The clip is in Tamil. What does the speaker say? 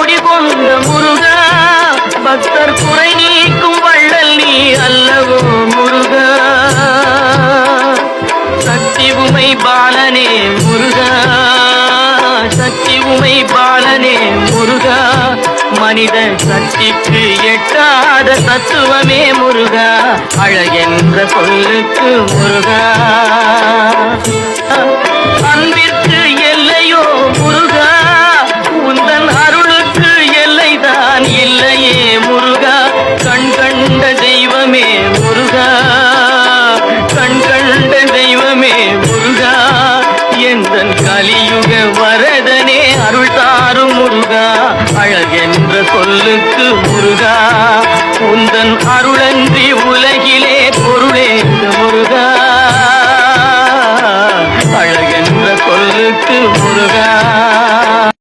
குடிகொண்ட முருகா, பக்தர் குறை நீக்கும் வள்ளல் நீ அல்லவோ முருகா. சக்தி உமை பாலனே முருகா, சக்தி உமை பாலனே முருகா, மனித சக்திக்கு எட்டாத தத்துவமே முருகா, அழகென்ற சொல்லுக்கு முருகா. அன்பிற்கு எல்லையோ முருகா, உந்தன் அருளுக்கு எல்லைதான் இல்லையே முருகா. கண் கண்ட தெய்வமே முருகா, கண் கண்ட தெய்வமே முருகா, எந்தன் கலியுக வரதனே அருள் தாரும் முருகா, அழகென்ற சொல்லுக்கு முருகா. உந்தன் அருளன்றி உலகிலே பொருளே முருகா.